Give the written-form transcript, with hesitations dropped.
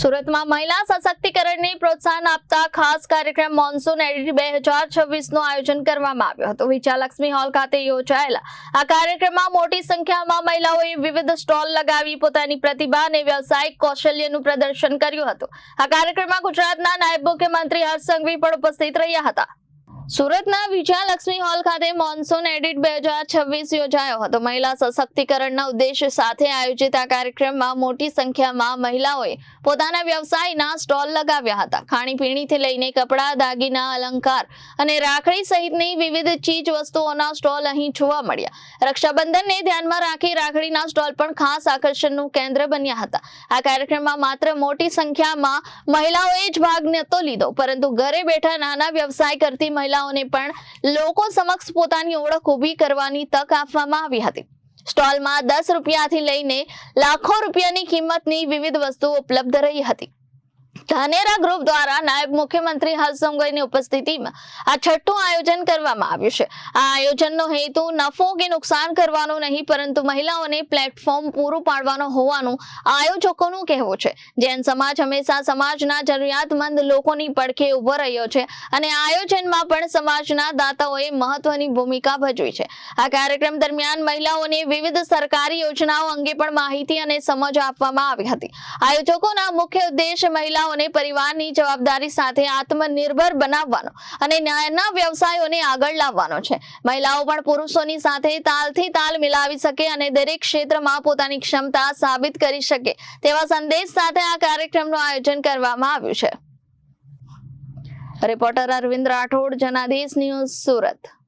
સુરતમાં મહિલા સશક્તિકરણને પ્રોત્સાહન આપતા ખાસ કાર્યક્રમ મોન્સૂન એડિટ 2026 નું આયોજન કરવામાં આવ્યું હતું। વિજયાલક્ષ્મી હોલ ખાતે યોજાયેલા આ કાર્યક્રમમાં મોટી સંખ્યામાં મહિલાઓએ વિવિધ સ્ટોલ લગાવી પોતાની પ્રતિભા અને વ્યવસાયિક કૌશલ્યનું પ્રદર્શન કર્યું હતું। આ કાર્યક્રમમાં ગુજરાતના નાયબ મુખ્યમંત્રી હર્ષ સંઘવી પણ ઉપસ્થિત રહ્યા હતા। સુરતના વિજયાલક્ષ્મી હોલ ખાતે મોન્સૂન એડિટ 2026 યોજાયો હતો। મહિલા સશક્તિકરણના ઉદ્દેશ્ય સાથે આયોજિત આ કાર્યક્રમમાં મોટી સંખ્યામાં મહિલાઓએ પોતાના વ્યવસાયના સ્ટોલ લગાવ્યા હતા। ખાણીપીણીથી લઈને કપડાં, દાગીના, અલંકાર અને રાખડી સહિતની વિવિધ ચીજ વસ્તુઓના સ્ટોલ અહીં જોવા મળ્યા। રક્ષાબંધનને ધ્યાનમાં રાખી રાખડીના સ્ટોલ પણ ખાસ આકર્ષણનું કેન્દ્ર બન્યા હતા। આ કાર્યક્રમમાં માત્ર મોટી સંખ્યામાં મહિલાઓએ જ ભાગ નહોતો લીધો, પરંતુ ઘરે બેઠા નાના વ્યવસાય કરતી મહિલાઓને પણ લોકો સમક્ષ પોતાની ઓળખ ઊભી કરવાની તક આપવામાં આવી હતી। સ્ટોલમાં 10 રૂપિયાથી લઈને લાખો રૂપિયાની કિંમતની વિવિધ વસ્તુઓ ઉપલબ્ધ રહી હતી। ધાનેરા ગ્રુપ દ્વારા નાયબ મુખ્યમંત્રી હર્ષ સંઘવીની ઉપસ્થિતિમાં આ છઠ્ઠું આયોજન કરવામાં આવ્યું છે। આ આયોજનનો હેતુ નફો કે નુકસાન કરવાનો નહીં, પરંતુ મહિલાઓને પ્લેટફોર્મ પૂરું પાડવાનો હોવાનું આયોજકોનું કહેવું છે। જૈન સમાજ હંમેશા સમાજના જરૂરિયાતમંદ લોકોની પડખે ઉભો રહ્યો છે અને આ આયોજનમાં પણ સમાજના દાતાઓએ મહત્વની ભૂમિકા ભજવી છે। આ કાર્યક્રમ દરમિયાન મહિલાઓને વિવિધ સરકારી યોજનાઓ અંગે પણ માહિતી અને સમજ આપવામાં આવી હતી। આયોજકોના મુખ્ય ઉદ્દેશ મહિલાઓને પરિવારની જવાબદારી સાથે આત્મનિર્ભર બનાવવાનો અને નાના વ્યવસાયોને આગળ લાવવાનો છે। મહિલાઓ પણ પુરુષોની સાથે તાલથી તાલ મિલાવી શકે અને દરેક ક્ષેત્રમાં પોતાની ક્ષમતા સાબિત કરી શકે તેવા સંદેશ સાથે આ કાર્યક્રમનું આયોજન કરવામાં આવ્યું છે। Reporter Arvind Rathod, Janadesh news, Surat.